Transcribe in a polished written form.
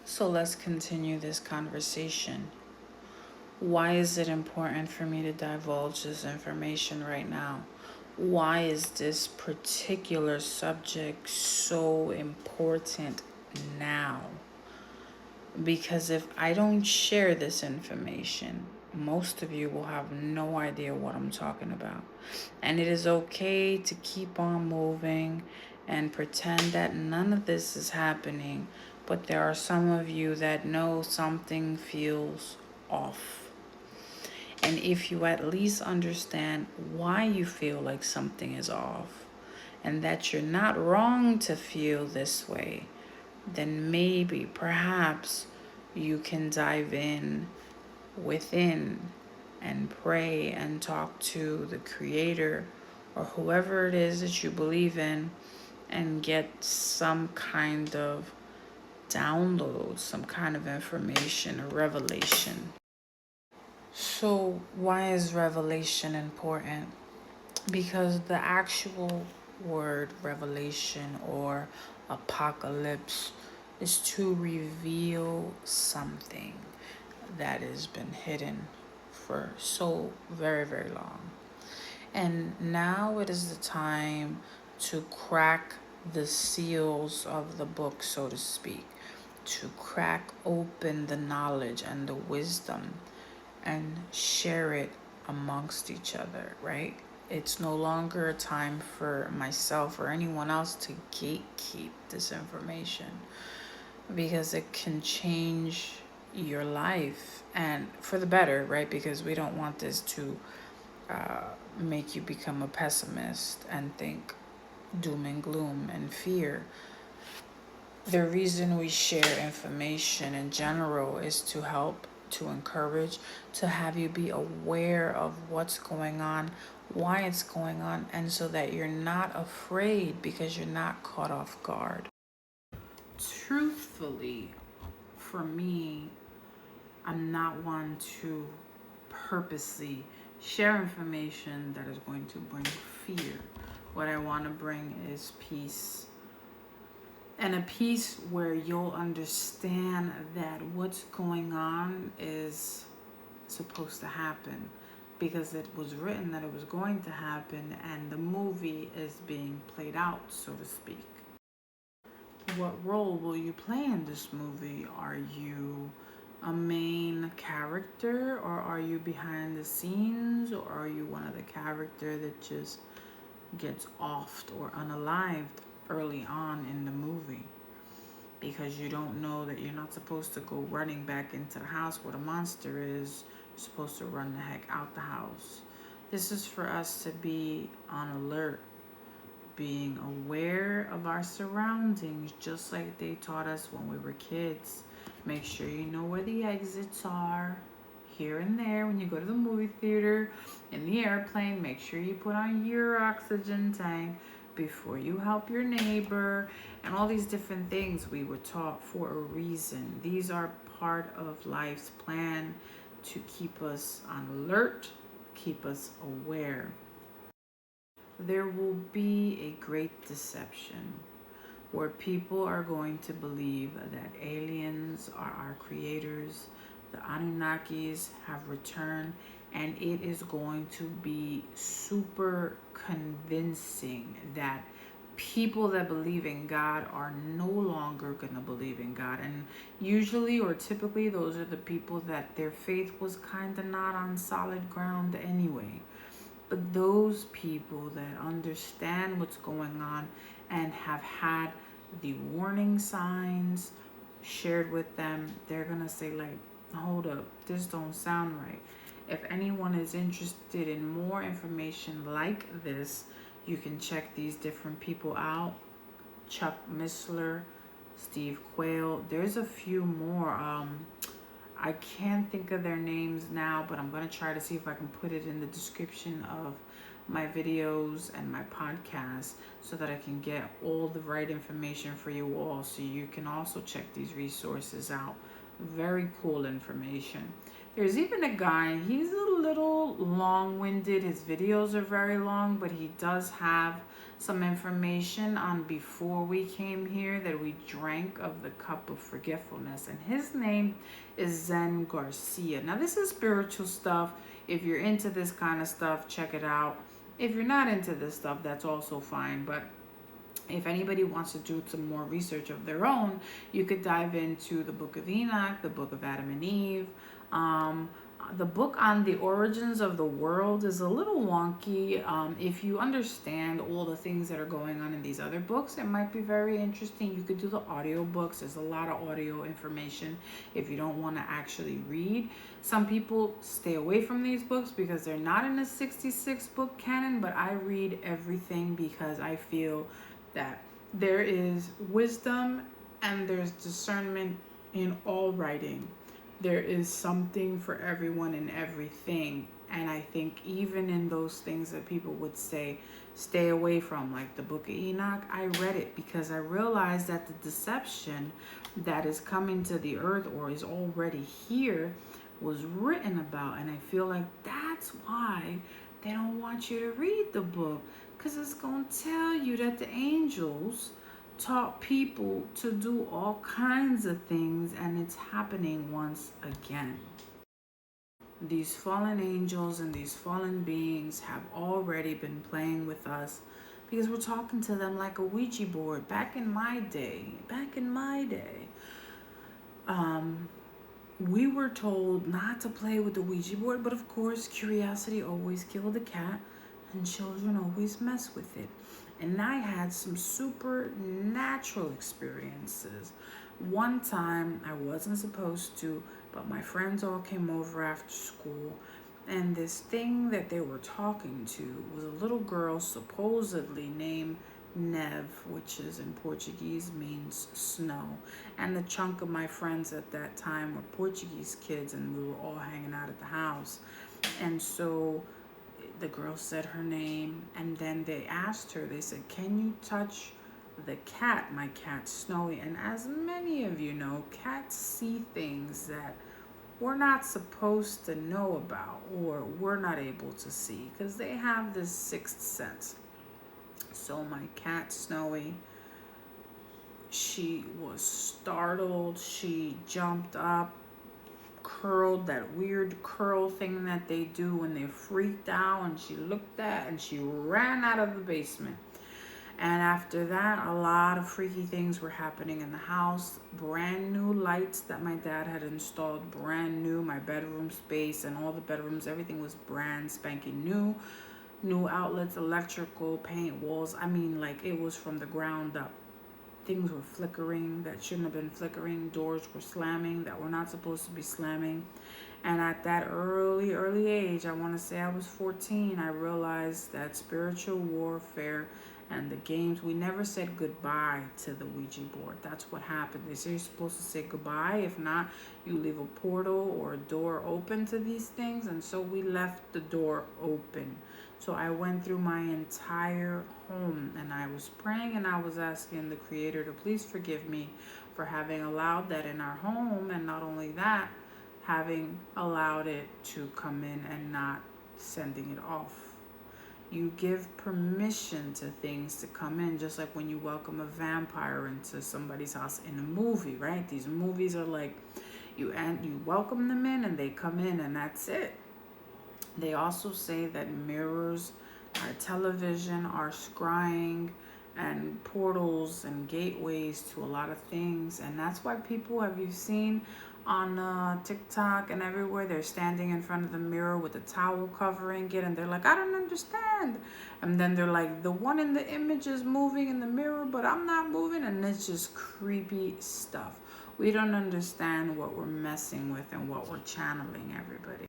So let's continue this conversation. Why is it important for me to divulge this information right now? Why is this particular subject so important now? Because if I don't share this information, most of you will have no idea what I'm talking about. And it is okay to keep on moving and pretend that none of this is happening. But there are some of you that know something feels off. And if you at least understand why you feel like something is off and that you're not wrong to feel this way, then maybe, perhaps, you can dive in within and pray and talk to the Creator or whoever it is that you believe in and get some kind of download, some kind of information or revelation. So, why is revelation important? Because the actual word revelation or apocalypse is to reveal something that has been hidden for so very, very long. And now it is the time to crack the seals of the book, so to speak, to crack open the knowledge and the wisdom and share it amongst each other, right? It's no longer a time for myself or anyone else to gatekeep this information because it can change your life and for the better, right? Because we don't want this to make you become a pessimist and think doom and gloom and fear. The reason we share information in general is to help, to encourage, to have you be aware of what's going on, why it's going on, and so that you're not afraid because you're not caught off guard. Truthfully, for me, I'm not one to purposely share information that is going to bring fear. What I want to bring is peace. And a peace where you'll understand that what's going on is supposed to happen because it was written that it was going to happen and the movie is being played out, so to speak. What role will you play in this movie? Are you a main character or are you behind the scenes or are you one of the characters that just gets offed or unalived early on in the movie? Because you don't know that you're not supposed to go running back into the house where the monster is. You're supposed to run the heck out the house. This is for us to be on alert, being aware of our surroundings, just like they taught us when we were kids. Make sure you know where the exits are. Here and there, when you go to the movie theater, in the airplane, make sure you put on your oxygen tank before you help your neighbor, and all these different things we were taught for a reason. These are part of life's plan to keep us on alert, keep us aware. There will be a great deception where people are going to believe that aliens are our creators, the Anunnakis have returned, and it is going to be super convincing that people that believe in God are no longer going to believe in God. And usually or typically, those are the people that their faith was kind of not on solid ground anyway. But those people that understand what's going on and have had the warning signs shared with them, they're gonna say like, hold up, this don't sound right. If anyone is interested in more information like this, you can check these different people out. Chuck Missler, Steve Quayle. There's a few more. I can't think of their names now, but I'm going to try to see if I can put it in the description of my videos and my podcast so that I can get all the right information for you all so you can also check these resources out. Very cool information. There's even a guy, he's a little long winded. His videos are very long, but he does have some information on before we came here that we drank of the cup of forgetfulness. And his name is Zen Garcia. Now, this is spiritual stuff. If you're into this kind of stuff, check it out. If you're not into this stuff, that's also fine. But if anybody wants to do some more research of their own, you could dive into the Book of Enoch, the Book of Adam and Eve. Um, the book on the origins of the world is a little wonky. If you understand all the things that are going on in these other books, it might be very interesting. You could do the audio books. There's a lot of audio information if you don't want to actually read. Some people stay away from these books because they're not in a 66 book canon, but I read everything because I feel that there is wisdom and there's discernment in all writing. There is something for everyone in everything. And I think even in those things that people would say, stay away from, like the Book of Enoch, I read it because I realized that the deception that is coming to the earth or is already here was written about. And I feel like that's why they don't want you to read the book, because it's going to tell you that the angels taught people to do all kinds of things, and it's happening once again. These fallen angels and these fallen beings have already been playing with us because we're talking to them like a Ouija board. Back in my day, we were told not to play with the Ouija board, but of course, curiosity always killed the cat, and children always mess with it. And I had some supernatural experiences. One time, I wasn't supposed to, but my friends all came over after school, and this thing that they were talking to was a little girl supposedly named Neve, which is in Portuguese means snow. And a chunk of my friends at that time were Portuguese kids, and we were all hanging out at the house. And so the girl said her name, and then they asked her, they said, "Can you touch the cat, my cat Snowy?" And as many of you know, cats see things that we're not supposed to know about or we're not able to see because they have this sixth sense. So my cat Snowy, she was startled. She jumped up, curled, that weird curl thing that they do when they're freaked out, and she looked at and she ran out of the basement. And after that, a lot of freaky things were happening in the house. Brand new lights that my dad had installed, brand new. My bedroom space and all the bedrooms, everything was brand spanking new. New outlets, electrical, paint, walls. I mean, like, it was from the ground up. Things were flickering that shouldn't have been flickering. Doors were slamming that were not supposed to be slamming. And at that early age, I want to say I was 14, I realized that spiritual warfare and the games, we never said goodbye to the Ouija board. That's what happened. They say you're supposed to say goodbye. If not, you leave a portal or a door open to these things. And so we left the door open. So I went through my entire home and I was praying and I was asking the Creator to please forgive me for having allowed that in our home. And not only that, having allowed it to come in and not sending it off. You give permission to things to come in, just like when you welcome a vampire into somebody's house in a movie, right? These movies are like, you welcome them in and they come in and that's it. They also say that mirrors, our television, are scrying and portals and gateways to a lot of things. And that's why people, have you seen on TikTok and everywhere, they're standing in front of the mirror with a towel covering it and they're like, I don't understand. And then they're like, the one in the image is moving in the mirror, but I'm not moving. And it's just creepy stuff. We don't understand what we're messing with and what we're channeling, everybody.